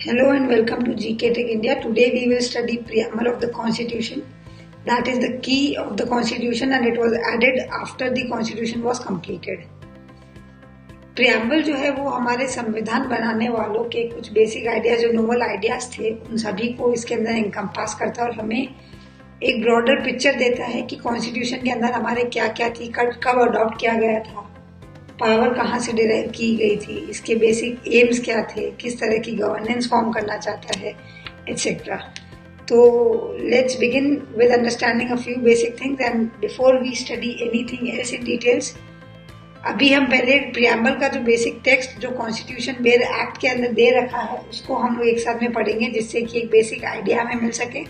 Hello and welcome to GK Tech India. Today we will study preamble of the Constitution. That is the key of the Constitution and it was added after the Constitution was completed. Preamble जो है वो हमारे संविधान बनाने वालों के कुछ basic ideas जो नोवल आइडियाज थे उन सभी को इसके अंदर इनकम्पास करता है और हमें एक ब्रॉडर पिक्चर देता है कि कॉन्स्टिट्यूशन के अंदर हमारे क्या क्या थी, कब अडॉप्ट किया गया था, पावर कहाँ से डिराइव की गई थी, इसके बेसिक एम्स क्या थे, किस तरह की गवर्नेंस फॉर्म करना चाहता है, एटसेट्रा. तो let's begin with understanding a few basic things and before we study anything else in details, अभी हम पहले प्रियम्बल का जो बेसिक टेक्स्ट जो कॉन्स्टिट्यूशन बेयर एक्ट के अंदर दे रखा है उसको हम लोग एक साथ में पढ़ेंगे जिससे कि एक बेसिक आइडिया हमें मिल सके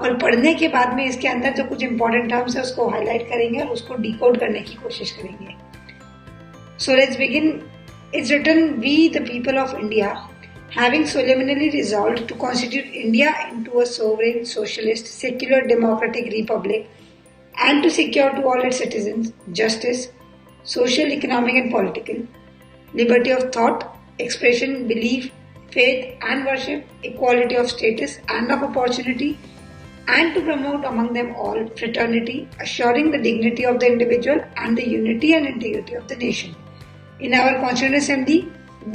और पढ़ने के बाद में इसके अंदर जो कुछ इंपॉर्टेंट टर्म्स है उसको हाईलाइट करेंगे और उसको डिकोड करने की कोशिश करेंगे. So let's begin. It's written, "We, the people of India, having solemnly resolved to constitute India into a sovereign, socialist, secular, democratic republic, and to secure to all its citizens justice, social, economic, and political, liberty of thought, expression, belief, faith, and worship, equality of status and of opportunity, and to promote among them all fraternity, assuring the dignity of the individual and the unity and integrity of the nation. In our Constituent Assembly,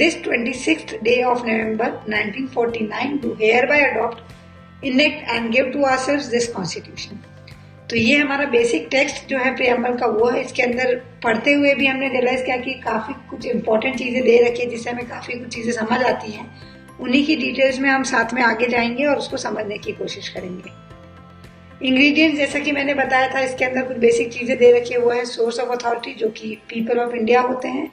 this 26th day of November 1949, do hereby adopt, enact and give to ourselves this Constitution." तो ये हमारा basic text जो है preamble का वो है. इसके अंदर पढ़ते हुए भी हमने रियलाइज किया कि काफ़ी कुछ इंपॉर्टेंट चीज़ें दे रखी है जिससे हमें काफ़ी कुछ चीज़ें समझ आती हैं. उन्हीं की डिटेल्स में हम साथ में आगे जाएंगे और उसको समझने की कोशिश करेंगे. इंग्रेडिएंट्स जैसा कि मैंने बताया था इसके अंदर कुछ बेसिक चीज़ें दे रखी है. वो है सोर्स ऑफ अथॉरिटी जो कि पीपल ऑफ इंडिया होते हैं,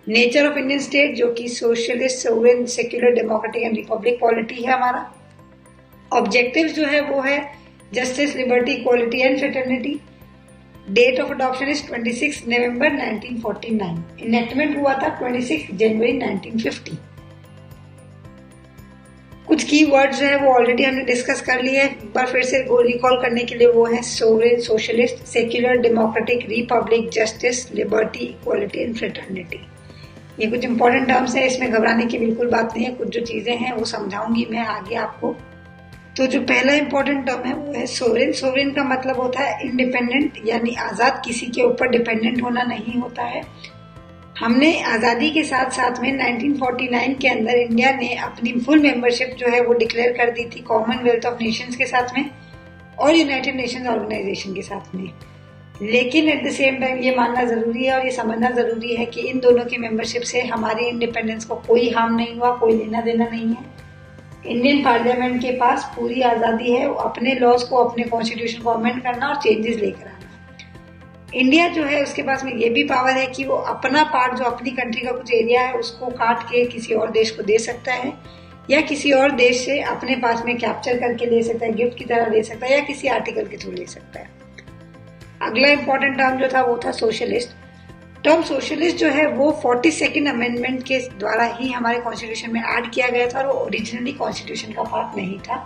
नेचर ऑफ इंडियन स्टेट जो कि socialist, sovereign, secular, democratic and republic polity है हमारा. ऑब्जेक्टिव्स जो है वो है justice, liberty, equality and fraternity. Date of adoption is 26 November 1949. Enactment हुआ था 26 जनवरी 1950. कुछ की वर्ड्स जो है वो ऑलरेडी हमने डिस्कस कर लिए. एक बार फिर से रिकॉल करने के लिए वो है sovereign, socialist, secular, democratic, Republic, justice, liberty, equality and fraternity. ये कुछ इंपॉर्टेंट टर्म्स है, इसमें घबराने की बिल्कुल बात नहीं है. कुछ जो चीजें हैं वो समझाऊंगी मैं आगे आपको. तो जो पहला इंपॉर्टेंट टर्म है वो है सोवरेन. सोवरेन का मतलब होता है इंडिपेंडेंट, यानी आजाद, किसी के ऊपर डिपेंडेंट होना नहीं होता है. हमने आजादी के साथ साथ में 1949 के अंदर इंडिया ने अपनी फुल मेंबरशिप जो है वो डिक्लेयर कर दी थी कॉमनवेल्थ ऑफ नेशंस के साथ में और यूनाइटेड नेशंस ऑर्गेनाइजेशन के साथ में. लेकिन एट द सेम टाइम ये मानना जरूरी है और ये समझना जरूरी है कि इन दोनों की मेंबरशिप से हमारी इंडिपेंडेंस को कोई हार्म नहीं हुआ, कोई लेना देना नहीं है. इंडियन पार्लियामेंट के पास पूरी आज़ादी है अपने लॉज को, अपने कॉन्स्टिट्यूशन को अमेंड करना और चेंजेस लेकर आना. इंडिया जो है उसके पास में ये भी पावर है कि वो अपना पार्ट जो अपनी कंट्री का कुछ एरिया है उसको काट के किसी और देश को दे सकता है या किसी और देश से अपने पास में कैप्चर करके ले सकता है, गिफ्ट की तरह ले सकता है या किसी आर्टिकल के थ्रू ले सकता है. अगला इंपॉर्टेंट टर्म जो था वो था सोशलिस्ट. टर्म सोशलिस्ट जो है वो 42nd अमेंडमेंट के द्वारा ही हमारे कॉन्स्टिट्यूशन में ऐड किया गया था और वो ओरिजिनली कॉन्स्टिट्यूशन का पार्ट नहीं था.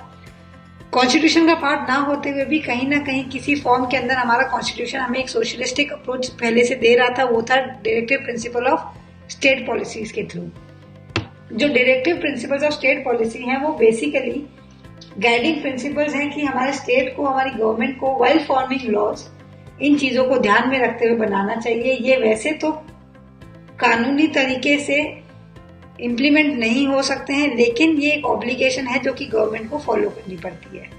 कॉन्स्टिट्यूशन का पार्ट ना होते हुए भी कहीं ना कहीं किसी फॉर्म के अंदर हमारा कॉन्स्टिट्यूशन हमें एक सोशलिस्टिक अप्रोच पहले से दे रहा था. वो था directive principle of state policies के थ्रू. जो directive principles of state policy हैं वो बेसिकली गाइडिंग प्रिंसिपल्स हैं कि हमारे स्टेट को, हमारी गवर्नमेंट को वाइल फॉर्मिंग लॉज इन चीजों को ध्यान में रखते हुए बनाना चाहिए. ये वैसे तो कानूनी तरीके से इम्प्लीमेंट नहीं हो सकते हैं लेकिन ये एक ऑब्लिगेशन है जो कि गवर्नमेंट को फॉलो करनी पड़ती है.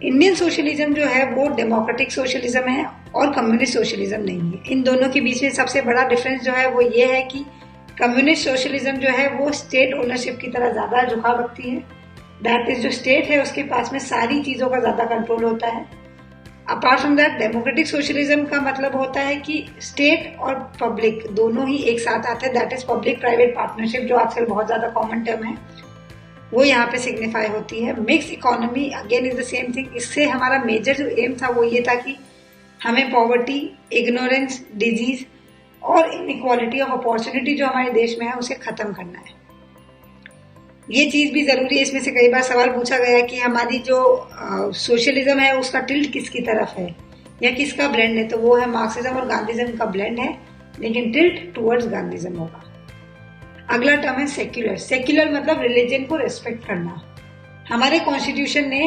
इंडियन सोशलिज्म जो है वो डेमोक्रेटिक सोशलिज्म है और कम्युनिस्ट सोशलिज्म नहीं है. इन दोनों के बीच में सबसे बड़ा डिफरेंस जो है वो ये है कि कम्युनिस्ट सोशलिज्म जो है वो स्टेट ओनरशिप की तरह ज्यादा झुकाव रखती है. दैट इज जो स्टेट है उसके पास में सारी चीजों का ज्यादा कंट्रोल होता है. Apart from that democratic socialism का मतलब होता है कि स्टेट और पब्लिक दोनों ही एक साथ आते हैं. That is public private partnership जो आजकल बहुत ज्यादा कॉमन टर्म है वो यहाँ पे सिग्निफाई होती है. Mix economy again is the same thing. इससे हमारा मेजर जो एम था वो ये था कि हमें पॉवर्टी, इग्नोरेंस, डिजीज और इनइक्वालिटी ऑफ अपॉर्चुनिटी जो हमारे देश में है उसे खत्म करना है. ये चीज भी जरूरी है. इसमें से कई बार सवाल पूछा गया कि हमारी जो सोशलिज्म है उसका टिल्ट किसकी तरफ है या किसका ब्लेंड है. तो वो है मार्क्सिज्म और गांधीज्म का ब्लेंड है लेकिन टिल्ट टुवर्ड्स गांधीज्म होगा. अगला टर्म है सेक्युलर। सेक्युलर मतलब रिलीजन को रेस्पेक्ट करना। हमारे कॉन्स्टिट्यूशन ने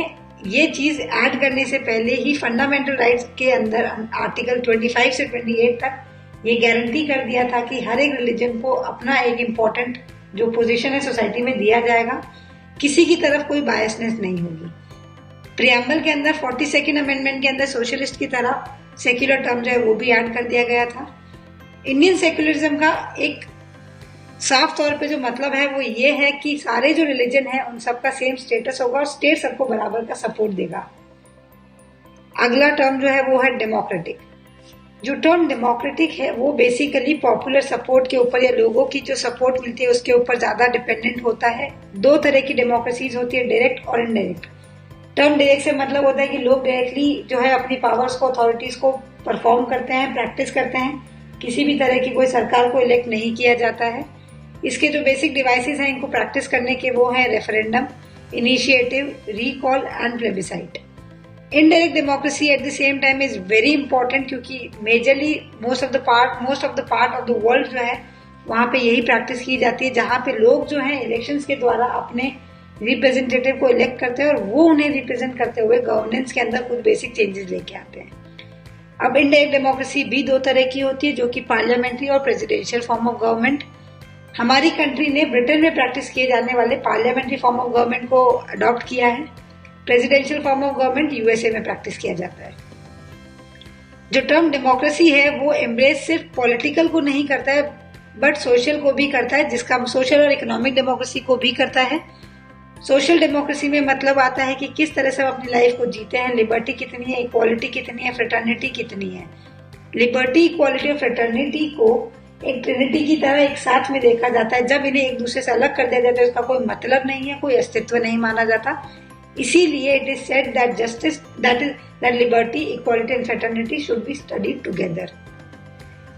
ये चीज ऐड करने से पहले ही फंडामेंटल राइट्स के अंदर आर्टिकल 25 से 28 तक ये गारंटी कर दिया था कि हर एक रिलीजन को अपना एक इम्पोर्टेंट जो पोजीशन है सोसाइटी में दिया जाएगा, किसी की तरफ कोई बायसनेस नहीं होगी। प्रियम्बल के अंदर 42nd अमेंडमेंट के अंदर सोशलिस्ट की तरह सेक्युलर टर्म जो है वो भी ऐड कर दिया गया था। इंडियन सेक्युलरिज्म का एक साफ तौर पे जो मतलब है वो ये है कि सारे जो रिलीजन है उन सबका सेम स्टेटस होगा और स्टेट सबको बराबर का सपोर्ट देगा। अगला टर्म जो है वो है डेमोक्रेटिक। जो टर्म डेमोक्रेटिक है वो बेसिकली पॉपुलर सपोर्ट के ऊपर या लोगों की जो सपोर्ट मिलती है उसके ऊपर ज्यादा डिपेंडेंट होता है। दो तरह की डेमोक्रेसीज होती है, डायरेक्ट और इनडायरेक्ट। टर्म डायरेक्ट से मतलब होता है कि लोग डायरेक्टली जो है अपनी पावर्स को, अथॉरिटीज को परफॉर्म करते हैं, प्रैक्टिस करते हैं। किसी भी तरह की कोई सरकार को इलेक्ट नहीं किया जाता है। इसके जो बेसिक डिवाइसेस हैं इनको प्रैक्टिस करने के वो है referendum, initiative, recall and plebiscite. Indirect democracy at the same time is very important क्योंकि majorly most of the part of the world जो है वहां पे यही प्रैक्टिस की जाती है, जहां पे लोग जो है इलेक्शंस के द्वारा अपने रिप्रेजेंटेटिव को इलेक्ट करते हैं और वो उन्हें रिप्रेजेंट करते हुए गवर्नेंस के अंदर कुछ बेसिक चेंजेस लेके आते हैं। अब इनडायरेक्ट डेमोक्रेसी भी दो तरह की होती है, जो कि पार्लियामेंट्री और प्रेसिडेंशियल फॉर्म ऑफ गवर्नमेंट। हमारी कंट्री ने ब्रिटेन में प्रैक्टिस किए जाने वाले पार्लियामेंट्री फॉर्म ऑफ गवर्नमेंट को अडॉप्ट किया है। Presidential form of government USA में प्रैक्टिस किया जाता है। जो टर्म डेमोक्रेसी है वो एम्ब्रेस सिर्फ पॉलिटिकल को नहीं करता है बट सोशल को भी करता है, जिसका सोशल और इकोनॉमिक डेमोक्रेसी को भी करता है। सोशल डेमोक्रेसी में मतलब आता है कि किस तरह से हम अपनी लाइफ को जीते हैं, लिबर्टी कितनी है, इक्वालिटी कितनी है, फ्रेटर्निटी कितनी है। लिबर्टी, इक्वालिटी और फ्रेटर्निटी को एक ट्रिनिटी की तरह एक साथ में देखा जाता है। जब इन्हें एक दूसरे से अलग कर दिया जाता है उसका कोई मतलब नहीं है, कोई अस्तित्व नहीं माना जाता। इसीलिए it is said that justice that liberty, equality and fraternity should be studied together.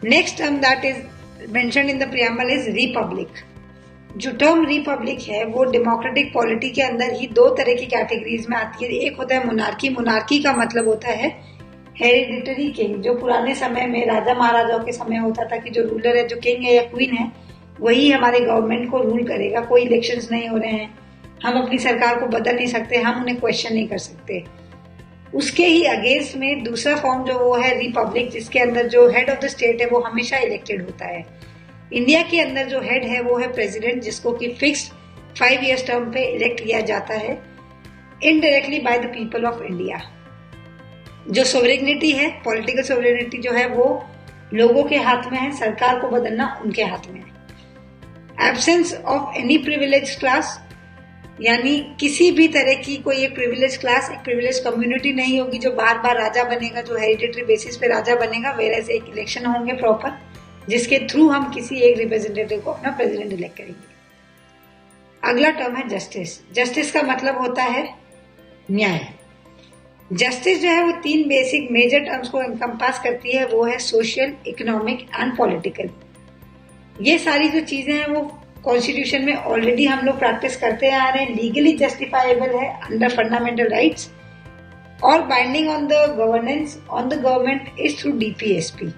Next term that is mentioned in the preamble is Republic. जो टर्म रिपब्लिक है वो डेमोक्रेटिक पॉलिटी के अंदर ही दो तरह की कैटेगरीज में आती है। एक होता है मोनार्की। मोनार्की का मतलब होता है हेरिडिटरी किंग। जो पुराने समय में राजा महाराजाओं के समय होता था कि जो रूलर है, जो किंग है या क्वीन है, वही हमारे गवर्नमेंट को रूल करेगा। कोई इलेक्शंस नहीं हो रहे हैं, हम अपनी सरकार को बदल नहीं सकते, हम उन्हें क्वेश्चन नहीं कर सकते। उसके ही अगेंस्ट में दूसरा फॉर्म जो वो है रिपब्लिक, जिसके अंदर जो हेड ऑफ द स्टेट है वो हमेशा इलेक्टेड होता है। इंडिया के अंदर जो हेड है वो है प्रेसिडेंट, जिसको कि फिक्स्ड 5 ईयर्स टर्म पे इलेक्ट किया जाता है indirectly by the people of India. जो सोवरेनिटी है, पॉलिटिकल सोवरेनिटी जो है वो लोगों के हाथ में है, सरकार को बदलना उनके हाथ में है। Absence of any privilege class, यानी किसी भी तरह की कोई एक प्रिविलेज क्लास, एक प्रिविलेज कम्युनिटी नहीं होगी जो बार बार राजा बनेगा, जो हेरिडिटरी बेसिस पे राजा बनेगा। वेरएज एक इलेक्शन होंगे प्रॉपर, जिसके थ्रू हम किसी एक रिप्रेजेंटेटिव को अपना प्रेसिडेंट इलेक्ट करेंगे। अगला टर्म है जस्टिस। जस्टिस का मतलब होता है न्याय। जस्टिस जो है वो 3 बेसिक मेजर टर्म्स को एनकम्पास करती है, वो है सोशल, इकोनॉमिक एंड पॉलिटिकल। ये सारी जो चीजें हैं वो कॉन्स्टिट्यूशन में ऑलरेडी हम लोग प्रैक्टिस करते आ रहे हैं, लीगली जस्टिफाइबल है अंडर फंडामेंटल राइट्स और binding on the governance on the government is through DPSP.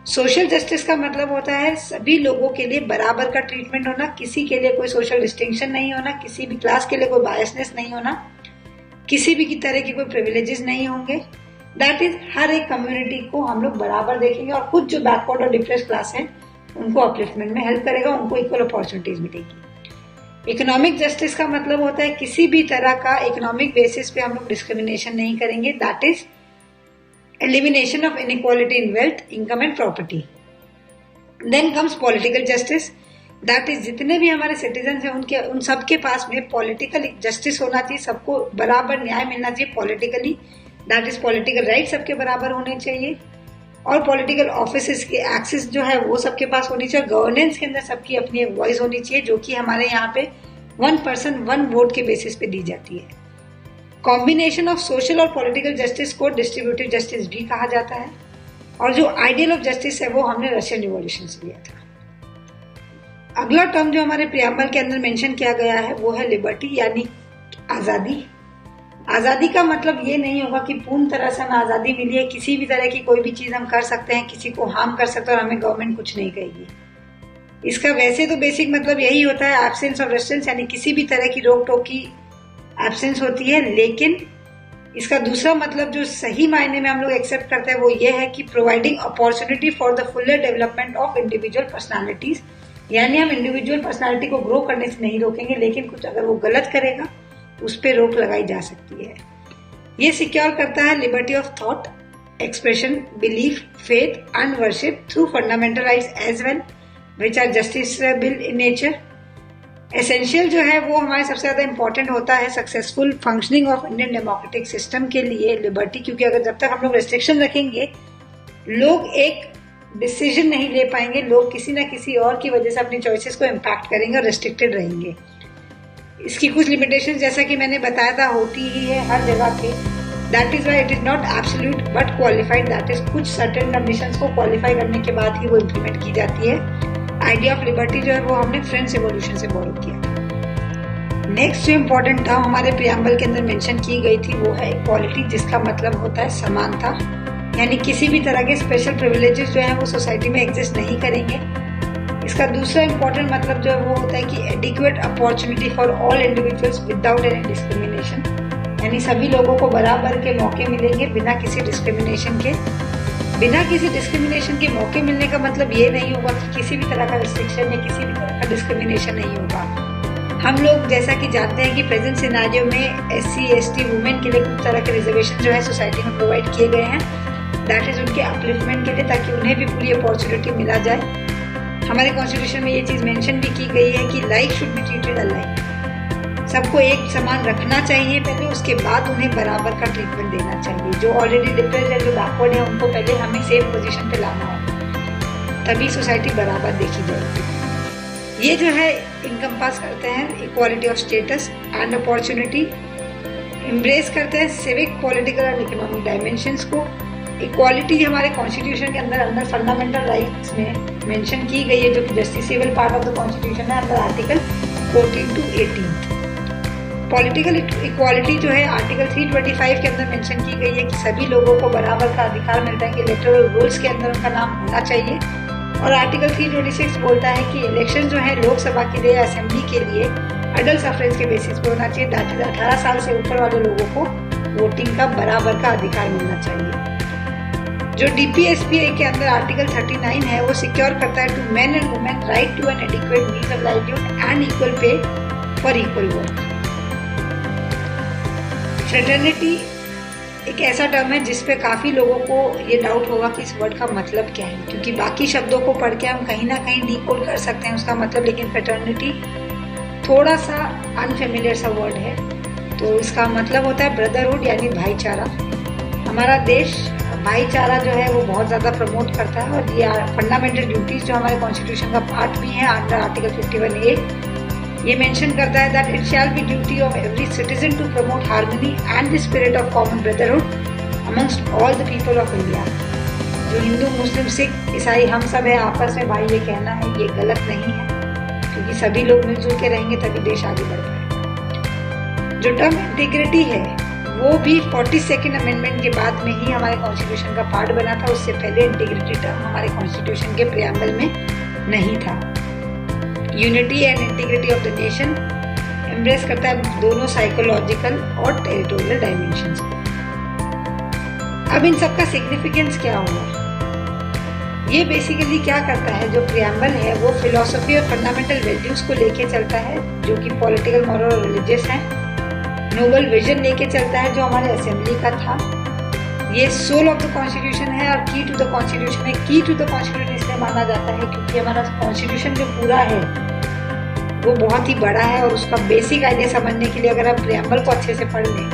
Social justice का मतलब होता है सभी लोगों के लिए बराबर का ट्रीटमेंट होना, किसी के लिए कोई सोशल डिस्टिंक्शन नहीं होना, किसी भी क्लास के लिए कोई बायसनेस नहीं होना, किसी भी की तरह की कोई प्रिविलेजेस नहीं होंगे। दैट इज हर एक कम्युनिटी को हम लोग बराबर देखेंगे और कुछ जो बैकवर्ड और डिप्रेस क्लास है उनको अपलिफ्टमेंट में हेल्प करेगा, उनको इक्वल अपॉर्चुनिटीज मिलेगी। इकोनॉमिक जस्टिस का मतलब होता है किसी भी तरह का इकोनॉमिक बेसिस पे हम लोग डिस्क्रिमिनेशन नहीं करेंगे। That is elimination of inequality in wealth, income and property. Then comes political justice. That is जितने भी हमारे citizens हैं उन सबके पास में political justice होना चाहिए, सबको बराबर न्याय मिलना चाहिए politically. That is political rights सबके बराबर होने चाहिए और political offices के access जो है वो सबके पास होनी चाहिए। गवर्नेंस के अंदर सबकी अपनी एक वॉइस होनी चाहिए, जो कि हमारे यहाँ पे 1 person 1 vote के बेसिस पे दी जाती है। कॉम्बिनेशन ऑफ सोशल और पॉलिटिकल जस्टिस को डिस्ट्रीब्यूटिव जस्टिस भी कहा जाता है और जो आइडियल ऑफ जस्टिस है वो हमने रशियन रिवॉल्यूशन से लिया था। अगला टर्म जो हमारे प्रीएम्बल के अंदर मेंशन किया गया है वो है लिबर्टी, यानी आजादी। आजादी का मतलब ये नहीं होगा कि पूर्ण तरह से हमें आजादी मिली है, किसी भी तरह की कोई भी चीज हम कर सकते हैं, किसी को हार्म कर सकते हैं और हमें गवर्नमेंट कुछ नहीं कहेगी। इसका वैसे तो बेसिक मतलब यही होता है एब्सेंस ऑफ रेस्ट्रिक्शंस, यानी किसी भी तरह की रोक टोक की एब्सेंस होती है, लेकिन इसका दूसरा मतलब जो सही मायने में हम लोग एक्सेप्ट करते हैं वो ये है कि providing opportunity for the Fuller development of individual personalities, यानी हम इंडिविजुअल पर्सनालिटी को ग्रो करने से नहीं रोकेंगे, लेकिन कुछ अगर वो गलत करेगा उस पर रोक लगाई जा सकती है। ये सिक्योर करता है liberty of thought, expression, belief, faith and worship through fundamental rights as well which are justiciable in nature. Essential जो है वो हमारे सबसे ज्यादा इंपॉर्टेंट होता है successful functioning of Indian democratic system के लिए लिबर्टी, क्योंकि अगर जब तक हम लोग रेस्ट्रिक्शन रखेंगे लोग एक डिसीजन नहीं ले पाएंगे, लोग किसी ना किसी और की वजह से अपनी चॉइसेस को इम्पैक्ट करेंगे और रेस्ट्रिक्टेड रहेंगे। इसकी कुछ लिमिटेशंस जैसा कि मैंने बताया था होती ही है हर जगह पे। That is why it is not absolute but qualified, that is कुछ सर्टेन कंडीशंस को क्वालिफाई करने के बाद ही वो इम्प्लीमेंट की जाती है। आइडिया ऑफ लिबर्टी जो है वो हमने फ्रेंच रिवॉल्यूशन से बोरो किया। नेक्स्ट जो इम्पोर्टेंट टर्म हमारे प्रियम्बल के अंदर मेंशन की गई थी वो है इक्वालिटी, जिसका मतलब होता है समानता, यानी किसी भी तरह के स्पेशल प्रिविलेजेस जो है वो सोसाइटी में एग्जिस्ट नहीं करेंगे। इसका दूसरा इम्पोर्टेंट मतलब जो है वो होता है कि adequate opportunity for all individuals without any discrimination, यानी सभी लोगों को बराबर के मौके मिलेंगे बिना किसी डिस्क्रिमिनेशन के। बिना किसी डिस्क्रिमिनेशन के मौके मिलने का मतलब ये नहीं होगा कि किसी भी तरह का रिस्ट्रिक्शन या किसी भी तरह का डिस्क्रिमिनेशन नहीं होगा। हम लोग जैसा कि जानते हैं कि प्रेजेंट सिनेरियो में SC ST वुमेन के लिए कुछ तरह के रिजर्वेशन जो है सोसाइटी में प्रोवाइड किए गए हैं, दैट इज उनके अपलिफ्टमेंट के लिए, ताकि उन्हें भी पूरी अपॉर्चुनिटी मिला जाए। हमारे कॉन्स्टिट्यूशन में ये चीज मेंशन भी की गई है कि life should be treated alike, सबको एक समान रखना चाहिए पहले, उसके बाद उन्हें बराबर का ट्रीटमेंट देना चाहिए। जो ऑलरेडी डिप्रेस्ड है, जो बैकवर्ड है, उनको पहले हमें सेम पोजीशन पे लाना होगा, तभी सोसाइटी बराबर देखी जाएगी। ये जो है इनकम्पास करते हैं equality of status and opportunity, embrace करते हैं civic, political and economic dimensions को। इक्वालिटी हमारे कॉन्स्टिट्यूशन के अंदर फंडामेंटल राइट्स में मेंशन की गई है, जो कि justiciable part of the constitution है अंदर आर्टिकल 14 to 18। पॉलिटिकल इक्वालिटी जो है आर्टिकल 325 के अंदर मेंशन की गई है कि सभी लोगों को बराबर का अधिकार मिलता है कि इलेक्टोरल रोल्स के अंदर उनका नाम होना चाहिए। और आर्टिकल 326 बोलता है कि इलेक्शन जो है लोकसभा के लिए, असेंबली के लिए अडल्ट सफरेज के बेसिस पे होना चाहिए, दैट इज 18 साल से ऊपर वाले लोगों को वोटिंग का बराबर का अधिकार मिलना चाहिए। जो DPSPA के अंदर आर्टिकल 39 है वो सिक्योर करता है to men and women right to an adequate means of livelihood and equal pay for equal work. Fraternity एक ऐसा टर्म है जिस पे काफी लोगों को ये डाउट होगा कि इस वर्ड का मतलब क्या है, क्योंकि बाकी शब्दों को पढ़ के हम कहीं ना कहीं डिकोड कर सकते हैं उसका मतलब, लेकिन फ्रेटर्निटी थोड़ा सा अनफेमिलियर सा वर्ड है। तो इसका मतलब होता है ब्रदरहुड, यानी भाईचारा। हमारा देश भाईचारा जो है वो बहुत ज्यादा प्रमोट करता है, और ये फंडामेंटल ड्यूटीज जो हमारे कॉन्स्टिट्यूशन का पार्ट भी है अंडर आर्टिकल 51A, ये मेंशन करता है that it shall be duty of every citizen to promote harmony and the spirit of common brotherhood amongst all the people of India. जो हिंदू, मुस्लिम, सिख, ईसाई हम सब है आपस में भाई, ये कहना है ये गलत नहीं है, क्योंकि सभी लोग मिलजुल के रहेंगे तभी देश आगे बढ़ पाएगा। जो टर्म इंटीग्रिटी है वो भी 42nd अमेंडमेंट के बाद में ही हमारे कॉन्स्टिट्यूशन का पार्ट बना था, उससे पहले इंटीग्रिटी टर्म हमारे कॉन्स्टिट्यूशन के प्रियम्बल में नहीं था। Unity and integrity of the nation embrace करता है दोनों साइकोलॉजिकल और टेरिटोरियल डायमेंशंस को। अब इन सब का सिग्निफिकेंस क्या हुआ? ये बेसिकली क्या करता है, जो प्रियम्बल है वो फिलॉसफी और फंडामेंटल वैल्यूज को लेके चलता है, जो कि पॉलिटिकल, मॉरल और रिलीजियस है। नोबल विजन लेके चलता है जो हमारे असेंबली का था। ये सोल ऑफ द कॉन्स्टिट्यूशन है और की टू द कॉन्स्टिट्यूशन है। की टू द कॉन्स्टिट्यूशन इसलिए माना जाता है क्योंकि हमारा कॉन्स्टिट्यूशन जो पूरा है वो बहुत ही बड़ा है, और उसका बेसिक आइडिया समझने के लिए अगर आप प्रियम्बल को अच्छे से पढ़ लें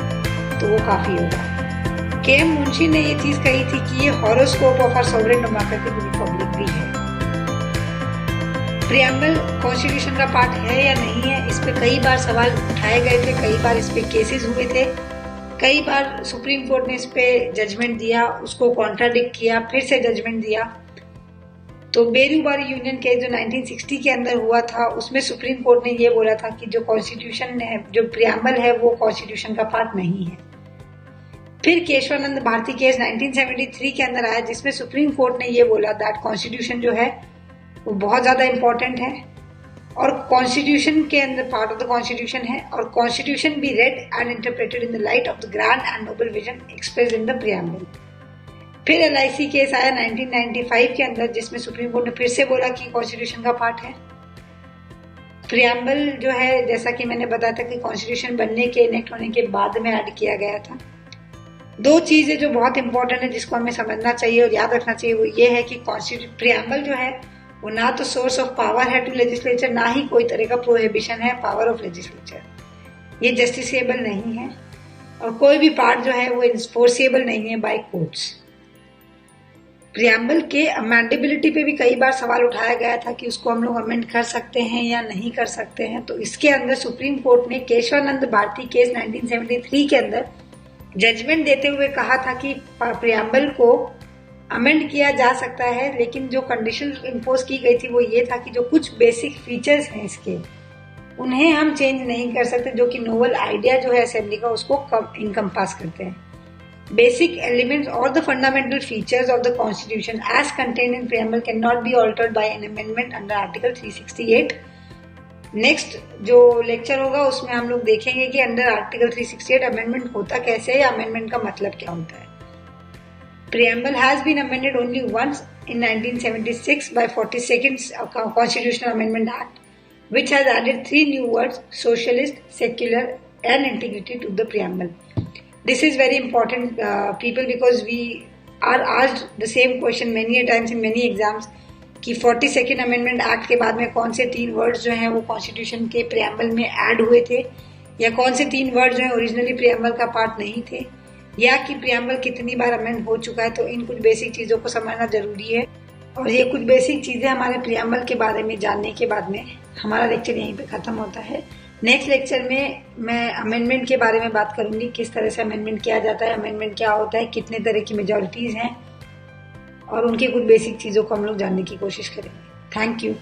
तो वो काफी होगा। KM मुंशी ने ये चीज कही थी कि ये horoscope of our sovereign democratic republic भी है। प्रियम्बल कॉन्स्टिट्यूशन का पार्ट है या नहीं है, इस पे कई बार सवाल उठाए गए थे, कई बार इस पे केसेस हुए थे, कई बार सुप्रीम कोर्ट ने इस पे जजमेंट दिया, उसको कॉन्ट्राडिक्ट किया, फिर से जजमेंट दिया। तो बेरूबारी यूनियन केस जो 1960 के अंदर हुआ था उसमें सुप्रीम कोर्ट ने ये बोला था कि जो कॉन्स्टिट्यूशन है, जो प्रियम्बल है वो कॉन्स्टिट्यूशन का पार्ट नहीं है। फिर केशवानंद भारती केस 1973 के अंदर आया जिसमें सुप्रीम कोर्ट ने ये बोला दैट कॉन्स्टिट्यूशन जो है वो बहुत ज़्यादा इम्पोर्टेंट है और कॉन्स्टिट्यूशन के अंदर पार्ट ऑफ द कॉन्स्टिट्यूशन है और constitution be read and interpreted in the light of the grand and noble vision express in the preamble. फिर LIC केस आया 1995 के अंदर, जिसमें सुप्रीम कोर्ट ने फिर से बोला कि कॉन्स्टिट्यूशन का पार्ट है। प्रियम्बल जो है, जैसा कि मैंने बताया था कि कॉन्स्टिट्यूशन बनने के इनेक्ट होने के बाद में ऐड किया गया था। दो चीजें जो बहुत इंपॉर्टेंट है जिसको हमें समझना चाहिए और याद रखना चाहिए, वो ये है कि प्रियम्बल जो है वो ना तो सोर्स ऑफ पावर है टू लेजिस्लेचर, ना ही कोई तरह का प्रोहिबिशन है पावर ऑफ लेजिस्लेचर। ये जस्टिसेबल नहीं है और कोई भी पार्ट जो है वो इन्फोर्सेबल नहीं है बाय कोर्ट्स। प्रियम्बल के अमेंडेबिलिटी पे भी कई बार सवाल उठाया गया था कि उसको हम लोग अमेंड कर सकते हैं या नहीं कर सकते हैं। तो इसके अंदर सुप्रीम कोर्ट ने केशवानंद भारती केस 1973 के अंदर जजमेंट देते हुए कहा था कि प्रियम्बल को अमेंड किया जा सकता है, लेकिन जो कंडीशन इम्पोज की गई थी वो ये था कि जो कुछ बेसिक फीचर्स हैं इसके, उन्हें हम चेंज नहीं कर सकते, जो कि नोवल आइडिया जो है असेंबली का उसको इनकम्पास करते हैं। Basic elements or the fundamental features of the Constitution as contained in preamble cannot be altered by an amendment under Article 368. Next जो लेक्चर होगा उसमें हम लोग देखेंगे कि अंडर आर्टिकल 368 अमेंडमेंट होता कैसे है या अमेंडमेंट का मतलब क्या होता है। Preamble has been amended only once in 1976 by 42nd Constitutional Amendment Act, which has added 3 new words: socialist, secular, and integrity to the preamble. This is very important, people, because we are asked the same question many a times in many exams कि 42nd amendment act के बाद में कौन से 3 words जो हैं वो constitution के प्रियम्बल में ऐड हुए थे, या कौन से 3 वर्ड्स जो हैं ओरिजिनली प्रियम्बल का पार्ट नहीं थे, या कि प्रियम्बल कितनी बार अमेंड हो चुका है। तो इन कुछ बेसिक चीज़ों को समझना जरूरी है और ये कुछ बेसिक चीज़ें हमारे प्रियम्बल के बारे में जानने के बाद में हमारा लेक्चर यहीं पे ख़त्म होता है। नेक्स्ट लेक्चर में मैं अमेंडमेंट के बारे में बात करूंगी, किस तरह से अमेंडमेंट किया जाता है, अमेंडमेंट क्या होता है, कितने तरह की मेजॉरिटीज़ हैं और उनकी कुछ बेसिक चीज़ों को हम लोग जानने की कोशिश करेंगे। Thank you.